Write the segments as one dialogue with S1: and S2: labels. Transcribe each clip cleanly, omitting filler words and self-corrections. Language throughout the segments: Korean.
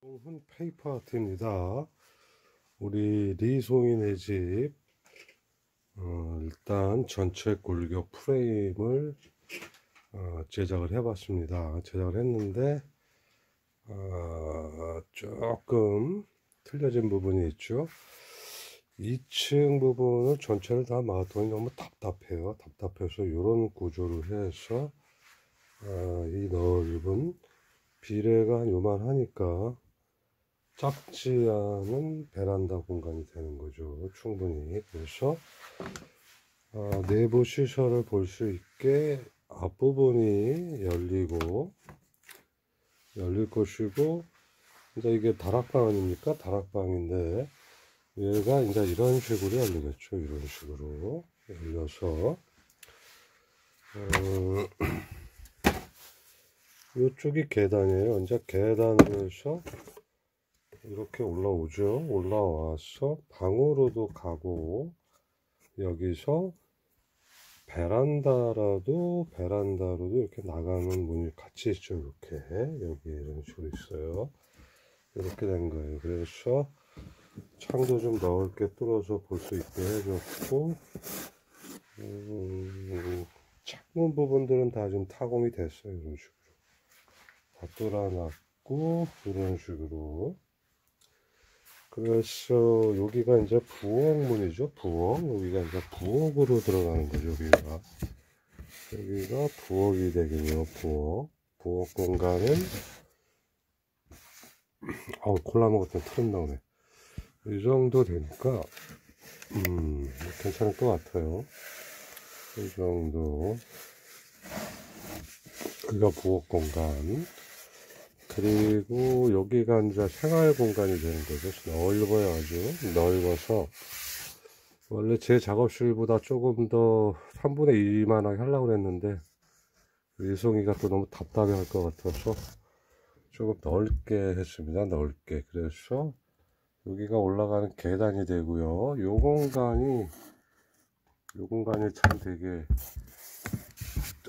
S1: 송훈 페이퍼 아트입니다. 우리 리송이네 집 일단 전체 골격 프레임을 제작을 해봤습니다. 제작을 했는데 조금 틀려진 부분이 있죠. 2층 부분을 전체를 다 막았더니 너무 답답해요. 답답해서 이런 구조를 해서 이 넓은 비례가 요만하니까 작지 않은 베란다 공간이 되는 거죠. 충분히. 그래서 내부 시설을 볼 수 있게 앞부분이 열릴 것이고, 이제 이게 다락방 아닙니까? 다락방인데 얘가 이제 이런 식으로 열리겠죠. 이런 식으로 열려서 이쪽이 계단이에요. 이제 계단으로 해서 이렇게 올라오죠. 올라와서 방으로도 가고, 여기서 베란다로도 이렇게 나가는 문이 같이 있죠. 이렇게 여기 이런 식으로 있어요. 이렇게 된 거예요. 그래서 창도 좀 넓게 뚫어서 볼 수 있게 해줬고, 창문 부분들은 다 좀 타공이 됐어요. 이런 식으로 다 뚫어놨고, 이런 식으로. 그래서 여기가 이제 부엌문이죠. 부엌. 여기가 이제 부엌으로 들어가는 거죠. 여기가 부엌이 되겠네요. 부엌 공간은 콜라 먹었더니 트름 나오네. 이 정도 되니까 괜찮을 것 같아요. 이 정도. 여기가 부엌 공간. 그리고 여기가 이제 생활 공간이 되는 거죠. 넓어요. 아주 넓어서 원래 제 작업실보다 조금 더 3분의 2만하게 하려고 했는데 리송이가 또 너무 답답해 할 것 같아서 조금 넓게 했습니다. 넓게. 그래서 여기가 올라가는 계단이 되고요. 요 공간이 참 되게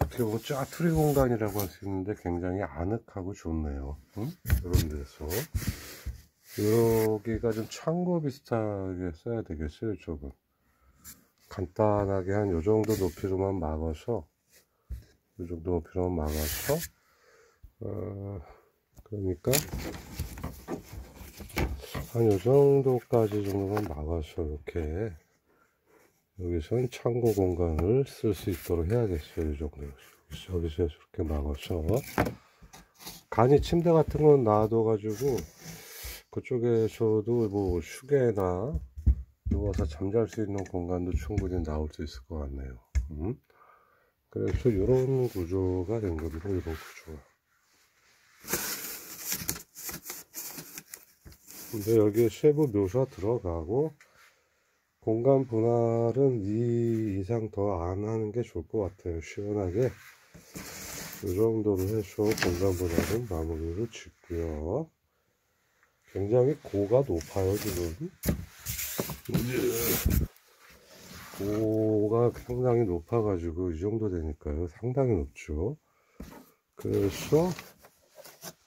S1: 어떻게 보면 짜투리 공간이라고 할 수 있는데 굉장히 아늑하고 좋네요. 이런 데서 여기가 좀 창고 비슷하게 써야 되겠어요. 조금 간단하게 한 요 정도 높이로만 막아서 그러니까 한 요 정도까지 정도만 막아서 이렇게 여기서는 창고 공간을 쓸 수 있도록 해야겠어요. 이 정도. 여기서 이렇게 막아서 간이 침대 같은 건 놔둬가지고 그쪽에서도 뭐 휴게나 누워서 잠잘 수 있는 공간도 충분히 나올 수 있을 것 같네요. 그래서 이런 구조가 된 겁니다. 이런 구조가. 근데 여기에 세부 묘사 들어가고 공간 분할은 이 이상 더 안 하는 게 좋을 것 같아요. 시원하게 이 정도로 해서 공간 분할은 마무리를 짓고요. 굉장히 고가 높아요. 지금 고가 상당히 높아가지고 이 정도 되니까요. 상당히 높죠. 그래서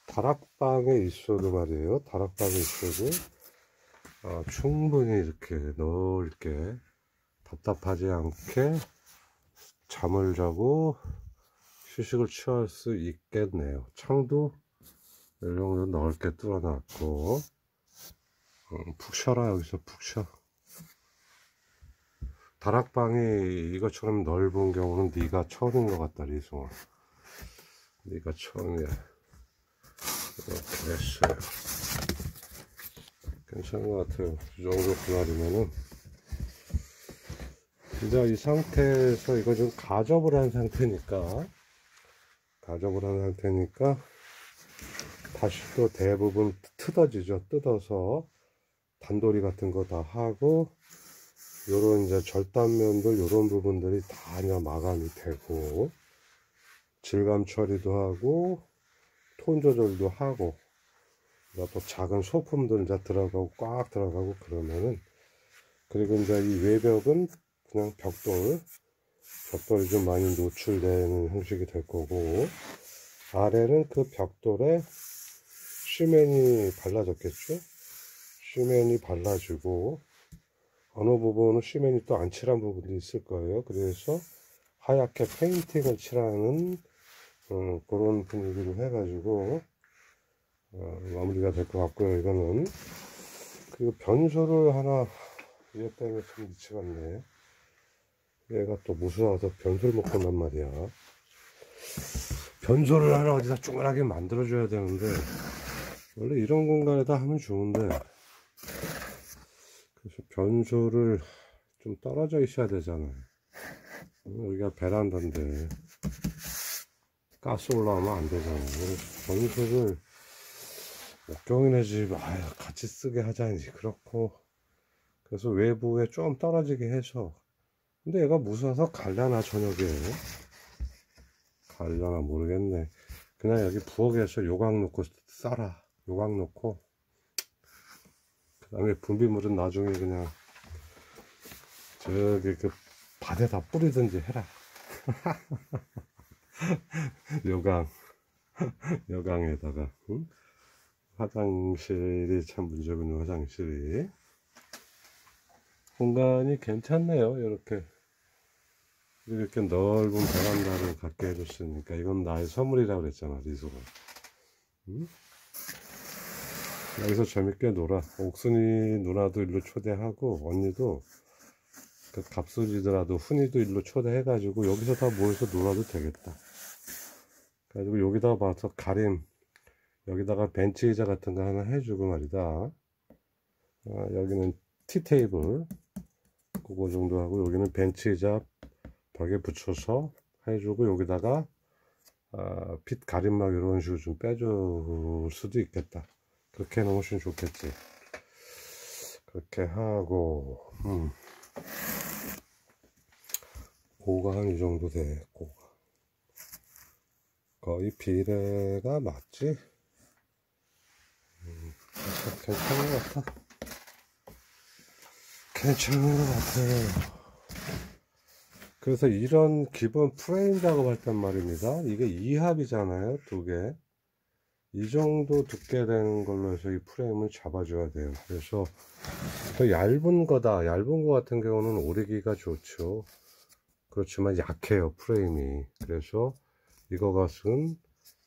S1: 다락방에 있어도 말이에요. 다락방에 있어도 충분히 이렇게 넓게 답답하지 않게 잠을 자고 휴식을 취할 수 있겠네요. 창도 이 정도 넓게 뚫어놨고 푹 쉬어라. 여기서 푹 쉬어. 다락방이 이것처럼 넓은 경우는 네가 처음인 것 같다. 리송아, 네가 처음이야. 이렇게 했어요. 괜찮은 것 같아요. 이 정도 분할이면은 이제 이 상태에서 이거 좀 가접을 한 상태니까 다시 또 대부분 뜯어지죠. 뜯어서 단도리 같은 거 다 하고 요런 이제 절단면들 요런 부분들이 다 그냥 마감이 되고 질감 처리도 하고 톤 조절도 하고 또 작은 소품들 이제 들어가고 꽉 들어가고 그러면은, 그리고 이제 이 외벽은 그냥 벽돌이 좀 많이 노출되는 형식이 될 거고, 아래는 그 벽돌에 시멘이 발라졌겠죠. 시멘이 발라지고 어느 부분은 시멘이 또 안 칠한 부분도 있을 거예요. 그래서 하얗게 페인팅을 칠하는 그런 분위기로 해가지고 마무리가 될 것 같고요. 이거는 그리고 변소를 하나, 얘 때문에 참 미치겠네. 얘가 또 무서워서 변소를 못 건단 말이야. 변소를 하나 어디다 조그맣게 만들어줘야 되는데, 원래 이런 공간에다 하면 좋은데, 그래서 변소를 좀 떨어져 있어야 되잖아요. 여기가 베란다인데 가스 올라오면 안 되잖아요. 그래서 변소를 옥경이네 집 같이 쓰게 하자니 그렇고, 그래서 외부에 좀 떨어지게 해서. 근데 얘가 무서워서 갈려나 저녁에, 갈려나 모르겠네. 그냥 여기 부엌에서 요강 놓고 싸라. 요강 놓고, 그 다음에 분비물은 나중에 그냥 저기 그 밭에다 뿌리든지 해라. 요강 요강에다가. 응? 화장실이 참 문제군요. 화장실이 공간이 괜찮네요. 이렇게 넓은 베란다를 갖게 해줬으니까 이건 나의 선물이라고 그랬잖아, 리소가. 응? 여기서 재밌게 놀아. 옥순이 누나도 일로 초대하고, 언니도 그 갑수지더라도 훈이도 일로 초대해가지고 여기서 다 모여서 놀아도 되겠다. 그래가지고 여기다 봐서 여기다가 벤치 의자 같은 거 하나 해주고 말이다. 여기는 티테이블 그거 정도 하고, 여기는 벤치 의자 벽에 붙여서 해주고, 여기다가 빛 가림막 이런 식으로 좀 빼줄 수도 있겠다. 그렇게 해놓으면 좋겠지. 그렇게 하고, 고가 한 이 정도 돼. 고가 거의 비례가 맞지? 괜찮은 것 같아. 괜찮은 것 같아요. 그래서 이런 기본 프레임 작업할 땐 말입니다. 이게 2합이잖아요. 2개. 이 정도 두께 되는 걸로 해서 이 프레임을 잡아줘야 돼요. 그래서 더 얇은 거다. 얇은 거 같은 경우는 오리기가 좋죠. 그렇지만 약해요, 프레임이. 그래서 이거 같은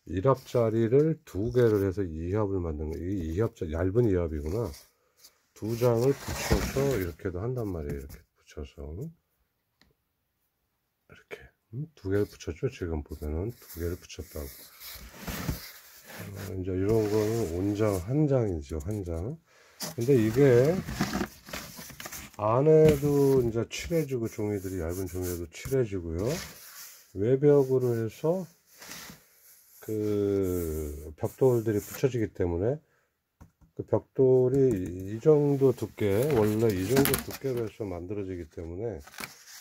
S1: 1합짜리를 2개를 해서 2합을 만든 거예요. 이 2합짜리, 얇은 2합이구나. 2장을 붙여서 이렇게도 한단 말이에요. 이렇게 붙여서. 이렇게. 2개를 붙였죠. 지금 보면은 2개를 붙였다고. 이제 이런 거는 온장, 한 장이죠. 한 장. 근데 이게 안에도 이제 칠해주고, 종이들이 얇은 종이에도 칠해주고요. 외벽으로 해서 그 벽돌들이 붙여지기 때문에 그 벽돌이 이 정도 두께, 원래 이 정도 두께로 해서 만들어지기 때문에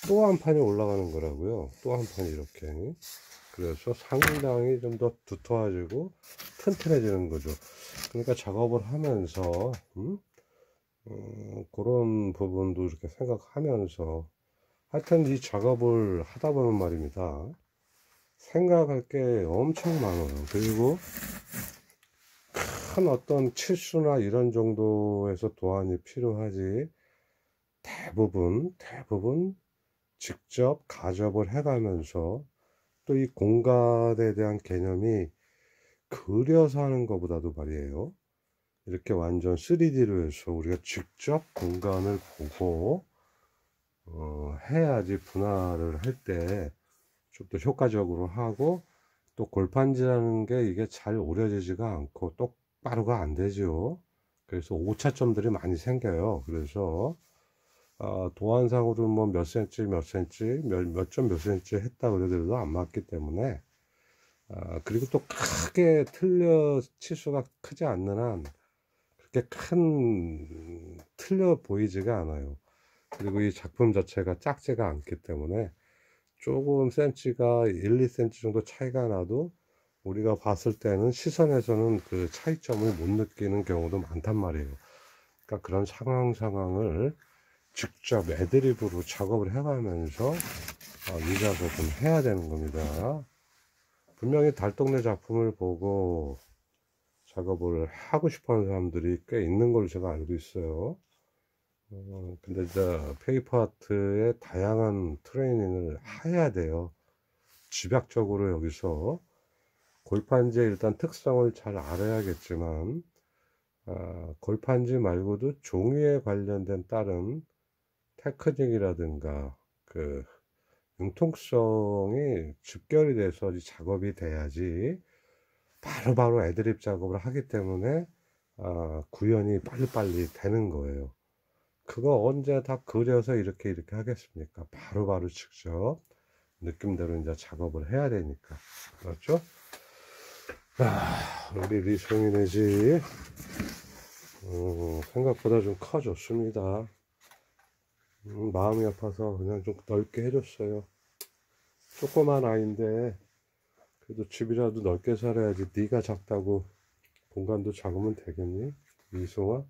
S1: 또 한 판이 올라가는 거라고요. 또 한 판이 이렇게. 그래서 상당히 좀 더 두터워지고 튼튼해지는 거죠. 그러니까 작업을 하면서 그런 부분도 이렇게 생각하면서, 하여튼 이 작업을 하다 보면 말입니다, 생각할 게 엄청 많아요. 그리고 큰 어떤 치수나 이런 정도에서 도안이 필요하지, 대부분 직접 가접을 해가면서, 또 이 공간에 대한 개념이 그려서 하는 것보다도 말이에요, 이렇게 완전 3D로 해서 우리가 직접 공간을 보고 해야지 분할을 할 때 좀 더 효과적으로 하고, 또 골판지라는 게 이게 잘 오려지지가 않고 똑바로가 안 되죠. 그래서 오차점들이 많이 생겨요. 그래서 도안상으로 뭐 몇 센치 몇 점 몇 센치 했다 그래도 안 맞기 때문에, 그리고 또 크게 치수가 크지 않는 한 그렇게 틀려 보이지가 않아요. 그리고 이 작품 자체가 작지가 않기 때문에 조금 센치가 1, 2cm 정도 차이가 나도 우리가 봤을 때는 시선에서는 그 차이점을 못 느끼는 경우도 많단 말이에요. 그러니까 그런 상황을 직접 애드립으로 작업을 해가면서 이 작업은 해야 되는 겁니다. 분명히 달동네 작품을 보고 작업을 하고 싶어 하는 사람들이 꽤 있는 걸로 제가 알고 있어요. 근데 이제 페이퍼 아트의 다양한 트레이닝을 해야 돼요. 집약적으로 여기서 골판지의 일단 특성을 잘 알아야겠지만, 골판지 말고도 종이에 관련된 다른 테크닉이라든가 그 융통성이 집결이 돼서 이 작업이 돼야지 바로바로 애드립 작업을 하기 때문에 구현이 빨리빨리 되는 거예요. 그거 언제 다 그려서 이렇게 하겠습니까? 바로바로 직접 느낌대로 이제 작업을 해야 되니까. 그렇죠? 우리 리송이네 집 생각보다 좀 커졌습니다. 마음이 아파서 그냥 좀 넓게 해줬어요. 조그만 아이인데 그래도 집이라도 넓게 살아야지. 네가 작다고 공간도 작으면 되겠니? 미송아,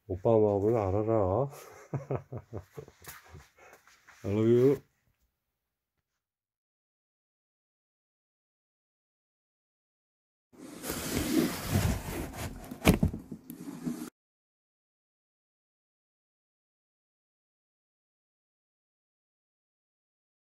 S1: 오빠 마음을 알아라. I love you.